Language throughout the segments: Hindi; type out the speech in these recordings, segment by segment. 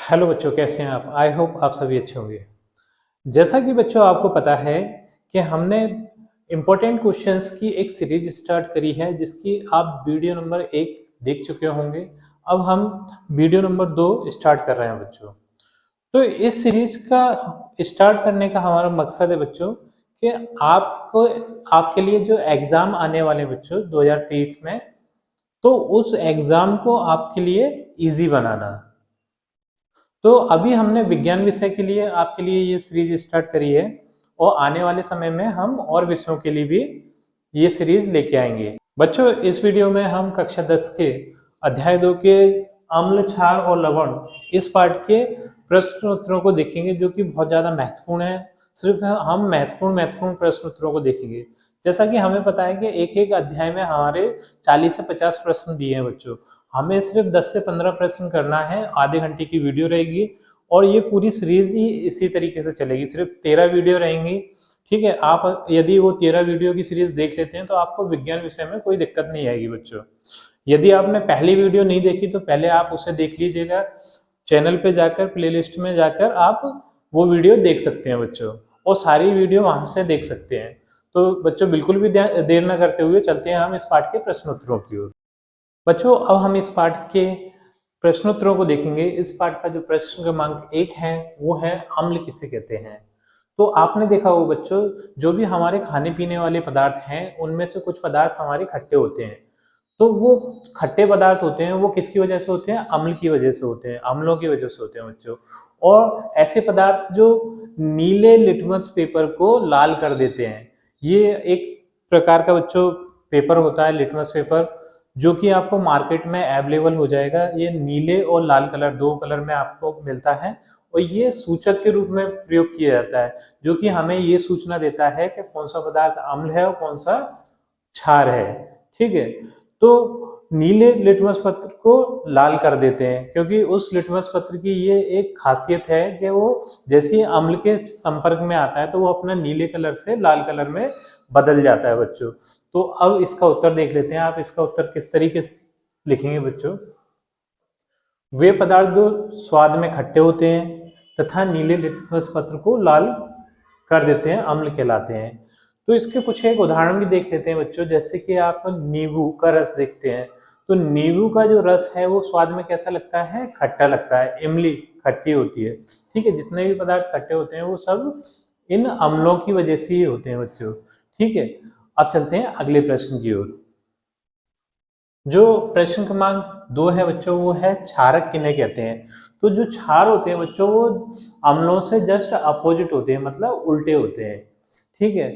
हेलो बच्चों, कैसे हैं आप? आई होप आप सभी अच्छे होंगे। जैसा कि बच्चों आपको पता है कि हमने इम्पोर्टेंट क्वेश्चंस की एक सीरीज स्टार्ट करी है जिसकी आप वीडियो नंबर 1 देख चुके होंगे। अब हम वीडियो नंबर 2 स्टार्ट कर रहे हैं बच्चों। तो इस सीरीज का स्टार्ट करने का हमारा मकसद है बच्चों कि आपको आपके लिए जो एग्ज़ाम आने वाले बच्चों 2023 में, तो उस एग्ज़ाम को आपके लिए ईज़ी बनाना। तो अभी हमने विज्ञान विषय के लिए आपके लिए ये सीरीज स्टार्ट करी है और आने वाले समय में हम और विषयों के लिए भी ये सीरीज लेके आएंगे। बच्चों, इस वीडियो में हम कक्षा 10 के अध्याय 2 के अम्ल, क्षार और लवण इस पाठ के प्रश्न उत्तरों को देखेंगे जो कि बहुत ज़्यादा महत्वपूर्ण है। सिर्फ हम महत्वपूर्ण प्रश्न उत्तरों को देखेंगे। जैसा कि हमें पता है कि एक एक अध्याय में हमारे 40 से 50 प्रश्न दिए हैं बच्चों। हमें सिर्फ 10 से 15 प्रश्न करना है। आधे घंटे की वीडियो रहेगी और ये पूरी सीरीज ही इसी तरीके से चलेगी। सिर्फ 13 वीडियो रहेंगी। ठीक है, आप यदि वो 13 वीडियो की सीरीज देख लेते हैं तो आपको विज्ञान विषय में कोई दिक्कत नहीं आएगी बच्चों। यदि आपने पहली वीडियो नहीं देखी तो पहले आप उसे देख लीजिएगा। चैनल पे जाकर प्लेलिस्ट में जाकर आप वो वीडियो देख सकते हैं बच्चों, और सारी वीडियो वहां से देख सकते हैं। तो बच्चों, बिल्कुल भी देर न करते हुए चलते हैं हम इस पाठ के प्रश्नोत्तरों की ओर। बच्चों, अब हम इस पाठ के प्रश्नोत्तरों को देखेंगे। इस पाठ का जो प्रश्न क्रमांक 1 है वो है अम्ल किसे कहते हैं। तो आपने देखा होगा बच्चों, जो भी हमारे खाने पीने वाले पदार्थ हैं उनमें से कुछ पदार्थ हमारे खट्टे होते हैं। तो वो खट्टे पदार्थ होते हैं वो किसकी वजह से होते हैं? अम्ल की वजह से होते हैं, अम्लों की वजह से होते हैं बच्चों। और ऐसे पदार्थ जो नीले लिटमस पेपर को लाल कर देते हैं, ये एक प्रकार का बच्चों पेपर होता है, लिटमस पेपर, जो कि आपको मार्केट में अवेलेबल हो जाएगा। ये नीले और लाल कलर, दो कलर में आपको मिलता है और ये सूचक के रूप में प्रयोग किया जाता है, जो कि हमें ये सूचना देता है कि कौन सा पदार्थ अम्ल है और कौन सा क्षार है। ठीक है, तो नीले लिटमस पत्र को लाल कर देते हैं क्योंकि उस लिटमस पत्र की ये एक खासियत है कि वो जैसे ही अम्ल के संपर्क में आता है तो वो अपना नीले कलर से लाल कलर में बदल जाता है बच्चों। तो अब इसका उत्तर देख लेते हैं। आप इसका उत्तर किस तरीके से लिखेंगे बच्चों? वे पदार्थ जो स्वाद में खट्टे होते हैं तथा नीले लिटमस पत्र को लाल कर देते हैं, अम्ल कहलाते हैं। तो इसके कुछ एक उदाहरण भी देख लेते हैं बच्चों। जैसे कि आप नींबू का रस देखते हैं, तो नींबू का जो रस है वो स्वाद में कैसा लगता है? खट्टा लगता है। इमली खट्टी होती है। ठीक है, जितने भी पदार्थ खट्टे होते हैं वो सब इन अम्लों की वजह से ही होते हैं बच्चों। ठीक है, अब चलते हैं अगले प्रश्न की ओर। जो प्रश्न क्रमांक 2 है बच्चों वो है क्षारक किन्हें कहते हैं। तो जो क्षार होते हैं बच्चों वो अम्लों से जस्ट अपोजिट होते हैं, मतलब उल्टे होते हैं। ठीक है,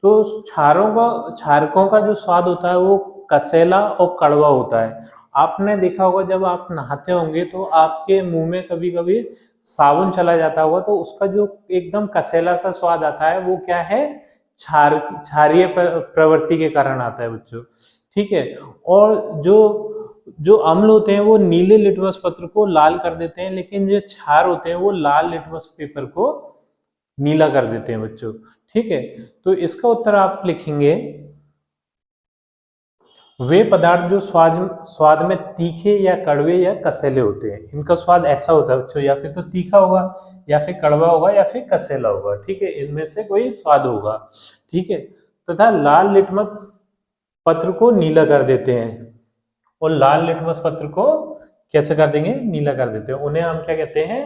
तो क्षारकों का जो स्वाद होता है वो कसेला और कड़वा होता है। आपने देखा होगा जब आप नहाते होंगे तो आपके मुंह में कभी कभी साबुन चला जाता होगा तो उसका जो एकदम कसेला सा स्वाद आता है वो क्या है? क्षारीय प्रवृत्ति के कारण आता है बच्चों। ठीक है, और जो जो अम्ल होते हैं वो नीले लिटमस पत्र को लाल कर देते हैं, लेकिन जो क्षार होते हैं वो लाल लिटमस पेपर को नीला कर देते हैं बच्चों। ठीक है, तो इसका उत्तर आप लिखेंगे वे पदार्थ जो स्वाद स्वाद में तीखे या कड़वे या कसेले होते हैं। इनका स्वाद ऐसा होता है बच्चों, या फिर तो तीखा होगा या फिर कड़वा होगा या फिर कसेला होगा। ठीक है, इनमें से कोई स्वाद होगा। ठीक है, तथा लाल लिटमस पत्र को नीला कर देते हैं। और लाल लिटमस पत्र को कैसे कर देंगे? नीला कर देते हैं। उन्हें हम क्या कहते हैं?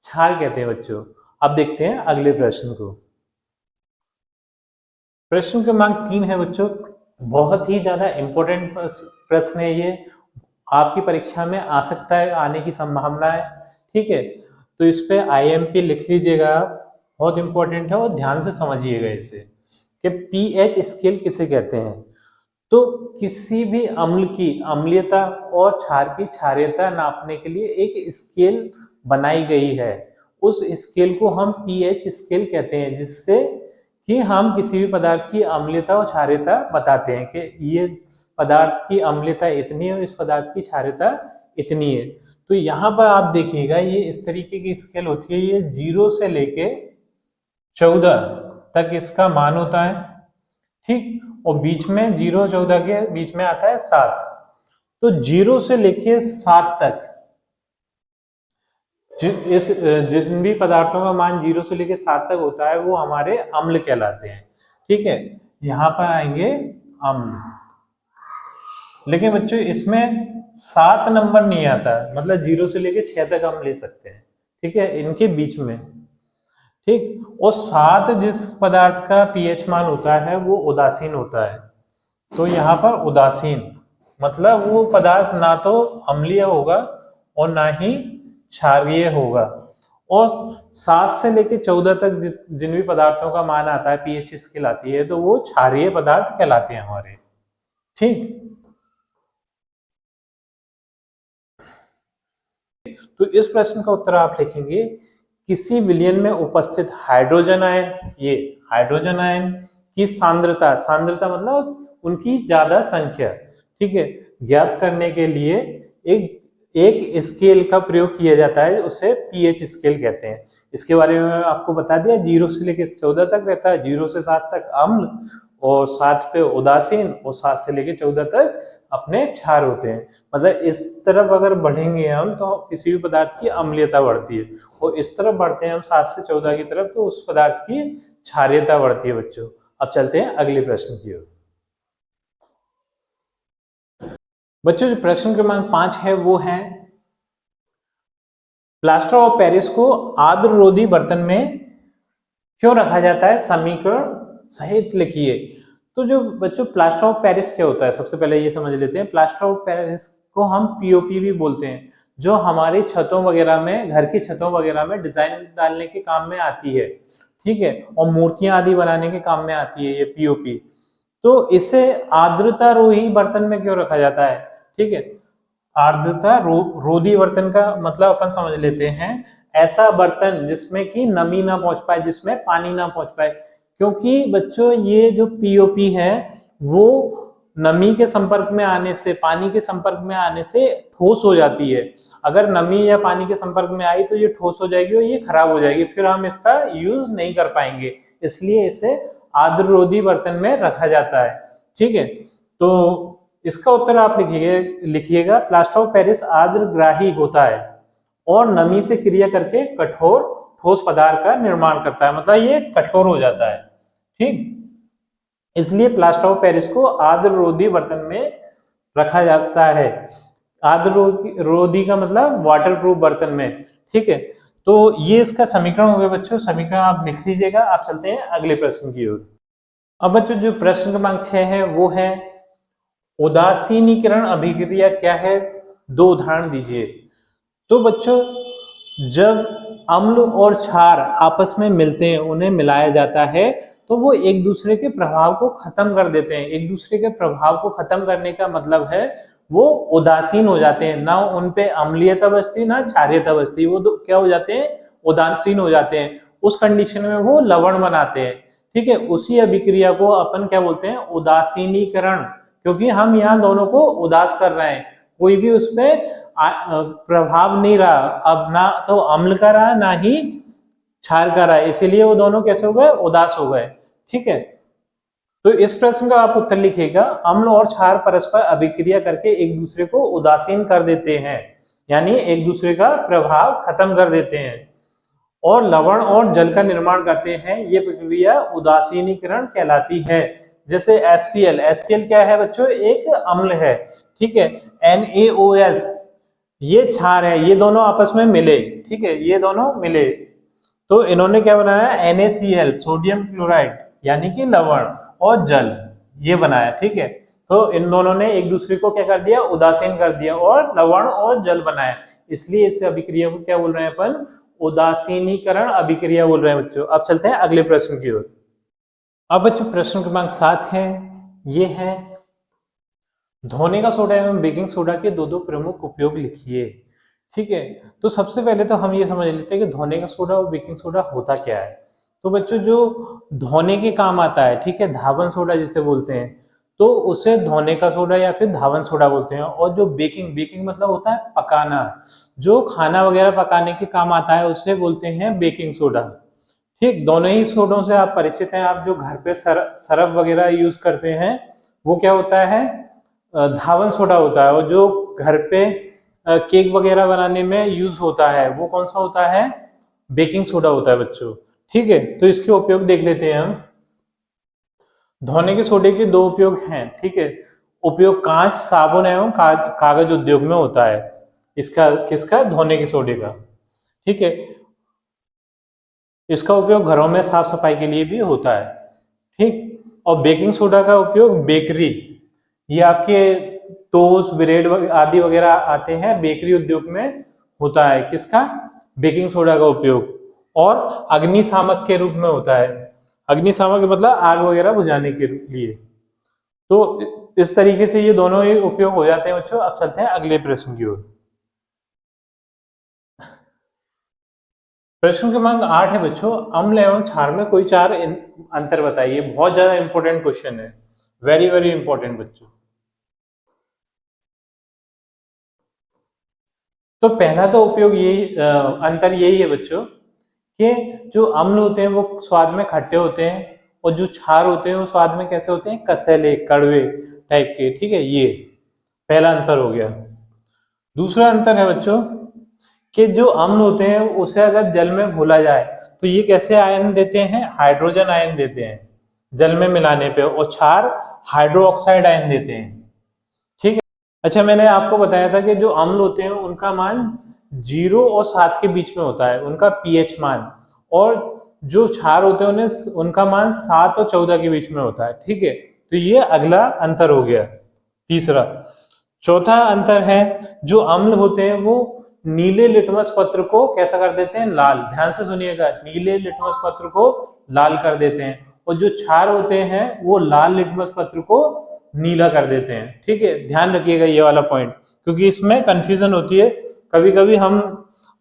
क्षार कहते हैं बच्चों। अब देखते हैं अगले प्रश्न को। प्रश्न क्रमांक 3 है बच्चों, बहुत ही ज्यादा इंपॉर्टेंट प्रश्न है ये। आपकी परीक्षा में आ सकता है, आने की संभावना है। ठीक है, तो इस पे IMP लिख लीजिएगा आप। बहुत इंपॉर्टेंट है और ध्यान से समझिएगा इसे कि pH स्केल किसे कहते हैं। तो किसी भी अम्ल की अम्लीयता और क्षार की क्षारीयता नापने के लिए एक स्केल बनाई गई है। उस स्केल को हम pH स्केल कहते हैं, जिससे कि हम किसी भी पदार्थ की अम्लीयता और क्षारीयता बताते हैं कि ये पदार्थ की अम्लीयता इतनी है, इस पदार्थ की क्षारीयता इतनी है। तो यहाँ पर आप देखिएगा ये इस तरीके की स्केल होती है। ये 0 से लेके 14 तक इसका मान होता है। ठीक, और बीच में 0 14 के बीच में आता है 7। तो 0 से लेके 7 तक जिन भी पदार्थों का मान 0 से लेकर 7 तक होता है वो हमारे अम्ल कहलाते हैं। ठीक है, यहाँ पर आएंगे अम्ल। लेकिन बच्चों इसमें 7 नंबर नहीं आता, मतलब 0 से लेकर 6 तक हम ले सकते हैं। ठीक है, इनके बीच में। ठीक, और 7 जिस पदार्थ का पीएच मान होता है वो उदासीन होता है। तो यहाँ पर उदासीन मतलब वो पदार्थ ना तो अम्लीय होगा और ना ही क्षारीय होगा। और 7 से लेकर 14 तक जिन भी पदार्थों का मान आता है, पीएच स्केल आती है, तो वो क्षारीय पदार्थ कहलाते हैं हमारे। ठीक, तो इस प्रश्न का उत्तर आप लिखेंगे, किसी विलयन में उपस्थित हाइड्रोजन आयन, ये हाइड्रोजन आयन की सांद्रता, सांद्रता मतलब उनकी ज्यादा संख्या, ठीक है, ज्ञात करने के लिए एक स्केल का प्रयोग किया जाता है, उसे पीएच स्केल कहते हैं। इसके बारे में आपको बता दिया, 0 से लेकर 14 तक रहता है, 0 से 7 तक अम्ल और 7 पे उदासीन और 7 से लेकर 14 तक अपने क्षार होते हैं। मतलब इस तरफ अगर बढ़ेंगे हम तो किसी भी पदार्थ की अम्लीयता बढ़ती है, और इस तरफ बढ़ते हैं हम 7 से 14 की तरफ तो उस पदार्थ की क्षारीयता बढ़ती है। बच्चों अब चलते हैं अगले प्रश्न की ओर। बच्चों जो प्रश्न क्रमांक 5 है वो है, प्लास्टर ऑफ पेरिस को आर्द्ररोधी बर्तन में क्यों रखा जाता है, समीकरण सहित लिखिए। तो जो बच्चों प्लास्टर ऑफ पेरिस क्या होता है, सबसे पहले ये समझ लेते हैं। प्लास्टर ऑफ पेरिस को हम पीओपी भी बोलते हैं, जो हमारी छतों वगैरह में, घर की छतों वगैरह में डिजाइन डालने के काम में आती है। ठीक है, और मूर्तियां आदि बनाने के काम में आती है ये पीओपी। तो इसे आर्द्रता रोधी बर्तन में क्यों रखा जाता है। ठीक है, आर्द्रता रोधी बर्तन का मतलब अपन समझ लेते हैं, ऐसा बर्तन जिसमें कि नमी ना पहुंच पाए, जिसमें पानी ना पहुंच पाए। क्योंकि बच्चों ये जो पीओपी है वो नमी के संपर्क में आने से, पानी के संपर्क में आने से ठोस हो जाती है। अगर नमी या पानी के संपर्क में आई तो ये ठोस हो जाएगी और ये खराब हो जाएगी, फिर हम इसका यूज नहीं कर पाएंगे। इसलिए इसे आर्द्ररोधी बर्तन में रखा जाता है। ठीक है, तो इसका उत्तर आप लिखिएगा, प्लास्टर ऑफ पेरिस आर्द्रग्राही होता है और नमी से क्रिया करके कठोर ठोस पदार्थ का निर्माण करता है, मतलब ये कठोर हो जाता है। ठीक, इसलिए प्लास्टर ऑफ पेरिस को आर्द्ररोधी बर्तन में रखा जाता है। आर्द्ररोधी का मतलब वाटरप्रूफ बर्तन में। ठीक है, तो ये इसका समीकरण हो गया बच्चों, समीकरण आप लिख लीजिएगा। आप चलते हैं अगले प्रश्न की ओर। अब बच्चों जो प्रश्न क्रमांक 6 है वो है, उदासीनीकरण अभिक्रिया क्या है, 2 उदाहरण दीजिए। तो बच्चों जब अम्ल और क्षार आपस में मिलते हैं, उन्हें मिलाया जाता है, तो वो एक दूसरे के प्रभाव को खत्म कर देते हैं। एक दूसरे के प्रभाव को खत्म करने का मतलब है वो उदासीन हो जाते हैं, ना उन पे अम्लीयता बचती ना क्षारीयता बचती, वो क्या हो जाते हैं, उदासीन हो जाते हैं। उस कंडीशन में वो लवण बनाते हैं। ठीक है, उसी अभिक्रिया को अपन क्या बोलते हैं, उदासीनीकरण, क्योंकि हम यहाँ दोनों को उदास कर रहे हैं, कोई भी उसमें प्रभाव नहीं रहा, अब ना तो अम्ल का रहा ना ही क्षार का रहा, इसीलिए वो दोनों कैसे हो गए, उदास हो गए। ठीक है, तो इस प्रश्न का आप उत्तर लिखिएगा, अम्ल और क्षार परस्पर अभिक्रिया करके एक दूसरे को उदासीन कर देते हैं, यानी एक दूसरे का प्रभाव खत्म कर देते हैं और लवण और जल का निर्माण करते हैं। ये प्रक्रिया उदासीनीकरण कहलाती है। जैसे HCl, HCl क्या है बच्चों, एक अम्ल है। ठीक है, NaOS ये क्षार है, ये दोनों आपस में मिले। ठीक है, ये दोनों मिले तो इन्होंने क्या बनाया, NaCl सोडियम क्लोराइड यानी कि लवण और जल, ये बनाया। ठीक है, तो इन दोनों ने एक दूसरे को क्या कर दिया, उदासीन कर दिया और लवण और जल बनाया। इसलिए इस अभिक्रिया को क्या बोल रहे हैं अपन, उदासीनीकरण अभिक्रिया बोल रहे हैं बच्चों। अब चलते हैं अगले प्रश्न की ओर। अब बच्चों प्रश्न क्रमांक 7 है, ये है, धोने का सोडा एवं बेकिंग सोडा के दो प्रमुख उपयोग लिखिए। ठीक है, तो सबसे पहले तो हम ये समझ लेते हैं कि धोने का सोडा और बेकिंग सोडा होता क्या है। तो बच्चों जो धोने के काम आता है, ठीक है, धावन सोडा जिसे बोलते हैं, तो उसे धोने का सोडा या फिर धावन सोडा बोलते हैं। और जो बेकिंग मतलब होता है पकाना, जो खाना वगैरह पकाने के काम आता है उसे बोलते हैं बेकिंग सोडा। ठीक, दोनों ही सोडों से आप परिचित हैं। आप जो घर पे सरफ वगैरह यूज करते हैं वो क्या होता है, धावन सोडा होता है। और जो घर पे केक वगैरह बनाने में यूज होता है वो कौन सा होता है? बेकिंग सोडा होता है बच्चों। ठीक है, तो इसके उपयोग देख लेते हैं हम। धोने के सोडे के दो उपयोग हैं। ठीक है, उपयोग कांच, साबुन एवं कागज उद्योग में होता है। इसका किसका? धोने के सोडे का। ठीक है, इसका उपयोग घरों में साफ सफाई के लिए भी होता है। ठीक, और बेकिंग सोडा का उपयोग बेकरी, ये आपके टोस्ट, ब्रेड आदि वगैरह आते हैं, बेकरी उद्योग में होता है। किसका? बेकिंग सोडा का उपयोग। और अग्निशामक के रूप में होता है। अग्निशामक मतलब आग वगैरह बुझाने के लिए। तो इस तरीके से ये दोनों ही उपयोग हो जाते हैं बच्चों। अब चलते हैं अगले प्रश्न की ओर। प्रश्न क्रमांक 8 है बच्चों, अम्ल एवं क्षार में कोई चार अंतर बताइए। बहुत ज्यादा इंपॉर्टेंट क्वेश्चन है, वेरी वेरी इंपॉर्टेंट बच्चों। तो पहला तो उपयोग यही अंतर यही है बच्चों कि जो अम्ल होते हैं वो स्वाद में खट्टे होते हैं, और जो क्षार होते हैं वो स्वाद में कैसे होते हैं? कसैले, कड़वे टाइप के। ठीक है, ये पहला अंतर हो गया। दूसरा अंतर है बच्चों कि जो अम्ल होते हैं उसे अगर जल में घोला जाए तो ये कैसे आयन देते हैं? हाइड्रोजन आयन देते हैं जल में मिलाने पे, और क्षार हाइड्रो ऑक्साइड आयन देते हैं। ठीक है, अच्छा मैंने आपको बताया था कि जो अम्ल होते हैं उनका मान 0 और 7 के बीच में होता है, उनका पीएच मान, और जो क्षार होते हैं उन्हें उनका मान 7 और 14 के बीच में होता है। ठीक है, तो ये अगला अंतर हो गया, तीसरा। चौथा अंतर है, जो अम्ल होते हैं वो नीले लिटमस पत्र को कैसा कर देते हैं? लाल। ध्यान से सुनिएगा, नीले लिटमस पत्र को लाल कर देते हैं, और जो क्षार होते हैं वो लाल लिटमस पत्र को नीला कर देते हैं। ठीक है, ध्यान रखिएगा ये वाला पॉइंट, क्योंकि इसमें कंफ्यूजन होती है। कभी कभी हम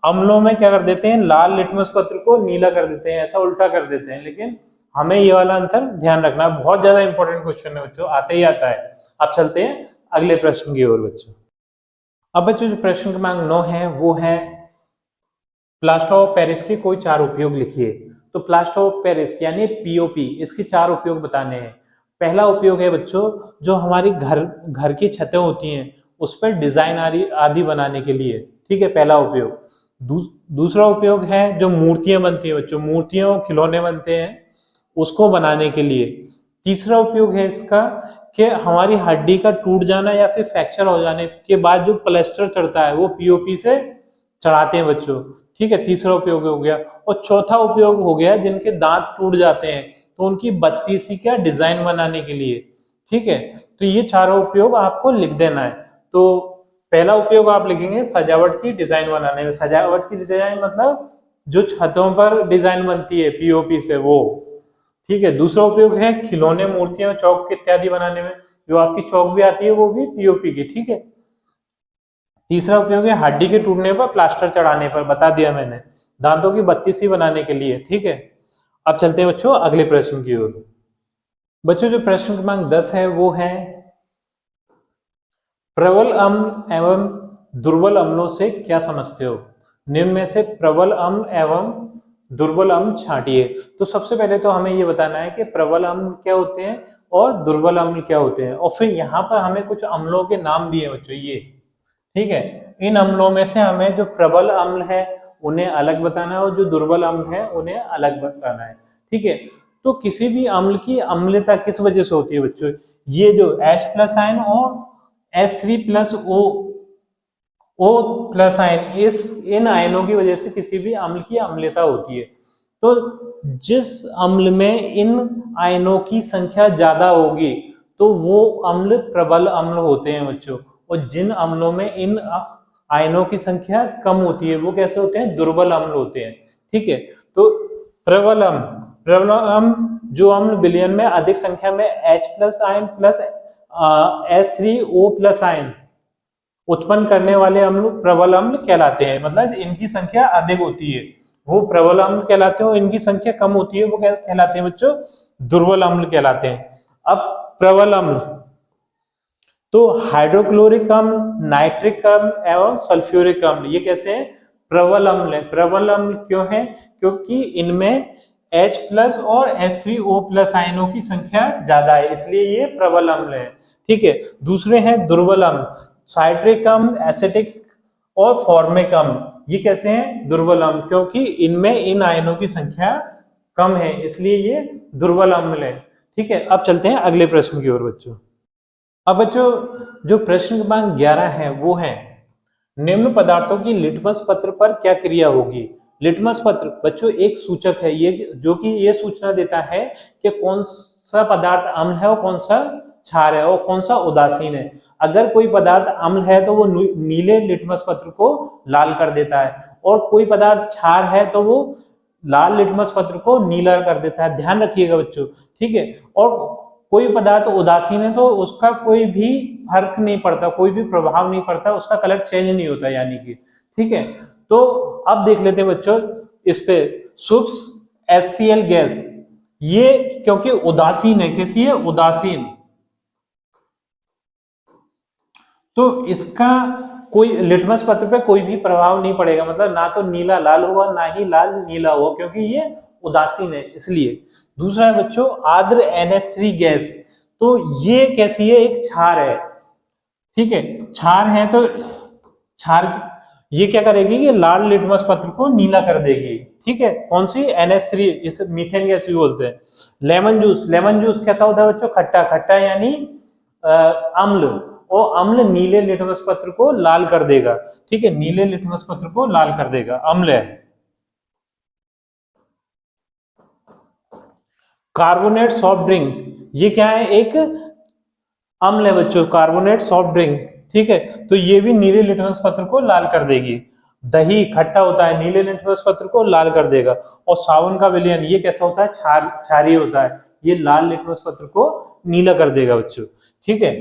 अम्लों में क्या कर देते हैं? लाल लिटमस पत्र को नीला कर देते हैं, ऐसा उल्टा कर देते हैं, लेकिन हमें ये वाला अंतर ध्यान रखना है। बहुत ज्यादा इंपॉर्टेंट क्वेश्चन है बच्चों, आते ही आता है। अब चलते हैं अगले प्रश्न की ओर बच्चों। अब बच्चों जो प्रश्न क्रमांक 9 है वो है प्लास्टर ऑफ पेरिस के कोई चार उपयोग लिखिए। तो प्लास्टर ऑफ पेरिस यानी पीओपी, इसके चार उपयोग बताने हैं। पहला उपयोग है बच्चों, जो हमारी घर की छतें होती हैं उस पर डिजाइन आदि बनाने के लिए। ठीक है, पहला उपयोग। दूसरा उपयोग है जो मूर्तियां बनती हैं बच्चों, मूर्तियां खिलौने बनते हैं उसको बनाने के लिए। तीसरा उपयोग है इसका कि हमारी हड्डी का टूट जाना या फिर फ्रैक्चर हो जाने के बाद जो प्लास्टर चढ़ता है वो पीओपी से चढ़ाते हैं बच्चों। ठीक है, तीसरा उपयोग हो गया। और चौथा उपयोग हो गया जिनके दांत टूट जाते हैं तो उनकी बत्तीसी का डिजाइन बनाने के लिए। ठीक है, तो ये चारों उपयोग आपको लिख देना है। तो पहला उपयोग आप लिखेंगे सजावट की डिजाइन बनाने में। सजावट की डिजाइन मतलब जो छतों पर डिजाइन बनती है पीओपी से, वो। ठीक है, दूसरा उपयोग है खिलौने, मूर्तियां, चौक इत्यादि बनाने में। जो आपकी चौक भी आती है वो भी पीओपी की। ठीक है, तीसरा उपयोग है हड्डी के टूटने पर प्लास्टर चढ़ाने पर, बता दिया मैंने, दांतों की बत्तीसी बनाने के लिए। ठीक है, अब चलते हैं बच्चों अगले प्रश्न की ओर। बच्चों जो प्रश्न क्रमांक 10 है वो है प्रबल अम्ल एवं दुर्बल अम्लों से क्या समझते हो? निम्न में से प्रबल अम्ल एवं दुर्बल अम्ल छांटिए। तो सबसे पहले तो हमें ये बताना है कि प्रबल अम्ल क्या होते हैं और दुर्बल अम्ल क्या होते हैं, और फिर यहाँ पर हमें कुछ अम्लों के नाम दिए बच्चों ये। ठीक है, इन अम्लों में से हमें जो प्रबल अम्ल है उन्हें अलग बताना है, और जो दुर्बल अम्ल है उन्हें अलग बताना है। ठीक है, तो किसी भी अम्ल की अम्लता किस वजह से होती है बच्चों? ये जो H+ आयन और H3+O आयन, इन आयनों की वजह से किसी भी अम्ल की अम्लता होती है। तो जिस अम्ल में इन आयनों की संख्या ज्यादा होगी तो वो अम्ल प्रबल अम्ल होते हैं बच्चों, और जिन अम्लों में इन आयनों की संख्या कम होती है वो कैसे होते हैं? दुर्बल अम्ल होते हैं। ठीक है, तो प्रबल अम्ल जो अम्ल विलयन में अधिक संख्या में H+ ion plus H3O+ ion उत्पन्न करने वाले अम्ल प्रबल अम्ल कहलाते हैं। मतलब इनकी संख्या अधिक होती है वो प्रबल अम्ल कहलाते हैं, और इनकी संख्या कम होती है वो क्या कहलाते हैं बच्चों? दुर्बल अम्ल कहलाते हैं। अब प्रबल अम्ल तो हाइड्रोक्लोरिक अम्ल, नाइट्रिक अम्ल एवं सल्फ्यूरिक अम्ल, ये कैसे हैं? प्रबल अम्ल है। प्रबल अम्ल क्यों है? क्योंकि इनमें H+ और H3O+ आयनों की संख्या ज्यादा है, इसलिए ये प्रबल अम्ल है। ठीक है, दूसरे हैं दुर्बल अम्ल, साइट्रिक अम्ल, एसिटिक और फॉर्मिक अम्ल ये कैसे हैं? दुर्बल अम्ल, क्योंकि इनमें इन आयनों की संख्या कम है, इसलिए ये दुर्बल अम्ल है। ठीक है, अब चलते हैं अगले प्रश्न की ओर बच्चों। अब बच्चों जो प्रश्न क्रमांक 11 है वो है, निम्न पदार्थों की लिटमस पत्र पर क्या क्रिया होगी? लिटमस पत्र बच्चों एक सूचक है, ये जो कि ये सूचना देता है कि कौन सा पदार्थ अम्ल है और कौन सा क्षार है और कौन सा उदासीन है। अगर कोई पदार्थ अम्ल है तो वो नीले लिटमस पत्र को लाल कर देता है, और कोई पदार्थ क्षार है तो वो लाल लिटमस पत्र को नीला कर देता है। ध्यान रखिएगा बच्चों, ठीक है। और कोई पदार्थ उदासीन है तो उसका कोई भी फर्क नहीं पड़ता, कोई भी प्रभाव नहीं पड़ता, उसका कलर चेंज नहीं होता यानी कि, ठीक है। तो अब देख लेते हैं बच्चों इस पे, शुष्क HCl गैस ये क्योंकि उदासीन है, कैसी है? उदासीन, तो इसका कोई लिटमस पत्र पे कोई भी प्रभाव नहीं पड़ेगा, मतलब ना तो नीला लाल होगा ना ही लाल नीला होगा, क्योंकि ये उदासीन है इसलिए। दूसरा है बच्चों आर्द्र NH3 गैस, तो ये कैसी है? एक क्षार है, ठीक है। क्षार है तो क्षार ये क्या करेगी कि लाल लिटमस पत्र को नीला कर देगी, ठीक है। कौन सी? NH3, इस मीथेन गैस भी बोलते हैं। लेमन जूस, लेमन जूस कैसा होता है बच्चों? खट्टा, खट्टा यानी अम्ल, और अम्ल नीले लिटमस पत्र को लाल कर देगा, ठीक है, नीले लिटमस पत्र को लाल कर देगा, अम्ल है। कार्बोनेट सॉफ्ट ड्रिंक ये क्या है? एक अम्ल है बच्चों, कार्बोनेट सॉफ्ट ड्रिंक, ठीक है, तो ये भी नीले लिटमस पत्र को लाल कर देगी। दही खट्टा होता है, नीले लिटमस पत्र को लाल कर देगा। और साबुन का विलयन ये कैसा होता है? क्षारीय होता है, ये लाल लिटमस पत्र को नीला कर देगा बच्चों, ठीक है।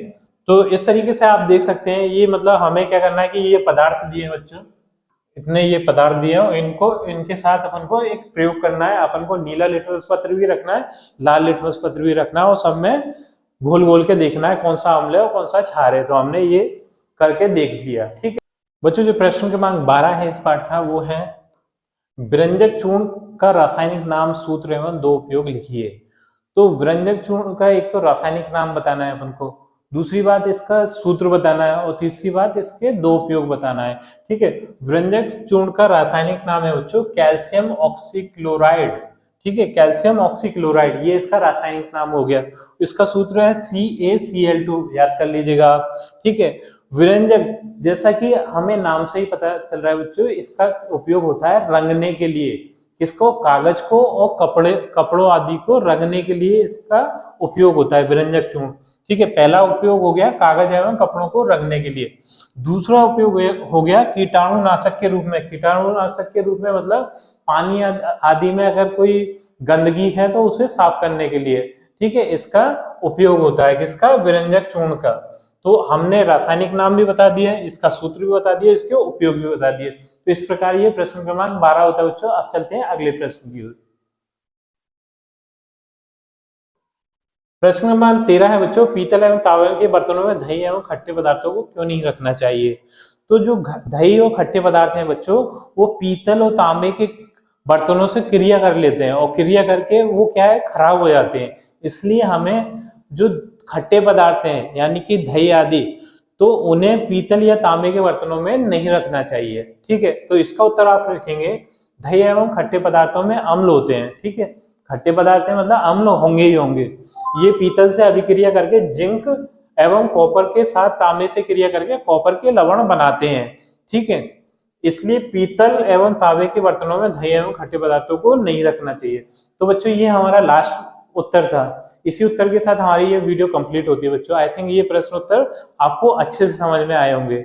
तो इस तरीके से आप देख सकते हैं, ये मतलब हमें क्या करना है कि ये पदार्थ दिए बच्चों, इतने ये पदार्थ दिए हो, इनको इनके साथ अपन को एक प्रयोग करना है। अपन को नीला लिटमस पत्र भी रखना है, लाल लिटमस पत्र भी रखना है, और सब में घोल घोल के देखना है कौन सा अम्ल है और कौन सा क्षार है। तो हमने ये करके देख लिया, ठीक है बच्चों। जो प्रश्न क्रमांक 12 है इस पाठ का वो है, व्यंजक चूर्ण का रासायनिक नाम, सूत्र एवं दो उपयोग लिखिए। तो व्यंजक चूर्ण का एक तो रासायनिक नाम बताना है अपन को, दूसरी बात इसका सूत्र बताना है, और तीसरी बात इसके दो उपयोग बताना है, ठीक है। व्यंजक चूर्ण का रासायनिक नाम है बच्चों कैल्शियम ऑक्सीक्लोराइड, ठीक है, कैल्शियम ऑक्सीक्लोराइड ये इसका रासायनिक नाम हो गया। इसका सूत्र है CaCl2, याद कर लीजिएगा, ठीक है। व्यंजक जैसा कि हमें नाम से ही पता चल रहा है बच्चों, इसका उपयोग होता है रंगने के लिए, किसको? कागज को और कपड़ों आदि को रंगने के लिए इसका उपयोग होता है व्यंजक चूर्ण, ठीक है। पहला उपयोग हो गया कागज एवं कपड़ों को रंगने के लिए। दूसरा उपयोग हो गया कीटाणुनाशक के रूप में। कीटाणुनाशक के रूप में मतलब पानी आदि में अगर कोई गंदगी है तो उसे साफ करने के लिए, ठीक है, इसका उपयोग होता है, किसका? व्यंजक चूर्ण का। तो हमने रासायनिक नाम भी बता दिया, इसका सूत्र भी बता दिया, इसके उपयोग भी बता दिए। तो इस प्रकार ये प्रश्न क्रमांक 12 होता है बच्चों। अब चलते हैं अगले प्रश्न की ओर। प्रश्न क्रमांक 13 है बच्चों, पीतल एवं तांबे के बर्तनों में दही एवं खट्टे पदार्थों को क्यों नहीं रखना चाहिए? तो जो दही और खट्टे पदार्थ हैं बच्चों, वो पीतल और तांबे के बर्तनों से क्रिया कर लेते हैं, और क्रिया करके वो क्या है? खराब हो जाते हैं। इसलिए हमें जो खट्टे पदार्थ हैं यानी कि दही आदि, तो उन्हें पीतल या तांबे के बर्तनों में नहीं रखना चाहिए, ठीक है। तो इसका उत्तर आप लिखेंगे, दही एवं खट्टे पदार्थों में अम्ल होते हैं, ठीक है। खट्टे पदार्थ है मतलब अम्ल होंगे ही होंगे। ये पीतल से अभिक्रिया करके जिंक एवं कॉपर के साथ तांबे से क्रिया करके कॉपर के लवण बनाते हैं, ठीक है। इसलिए पीतल एवं तांबे के बर्तनों में दही एवं खट्टे पदार्थों को नहीं रखना चाहिए। तो बच्चों ये हमारा लास्ट उत्तर था। इसी उत्तर के साथ हमारी ये वीडियो कंप्लीट होती है बच्चों। आई थिंक ये प्रश्न उत्तर आपको अच्छे से समझ में आए होंगे।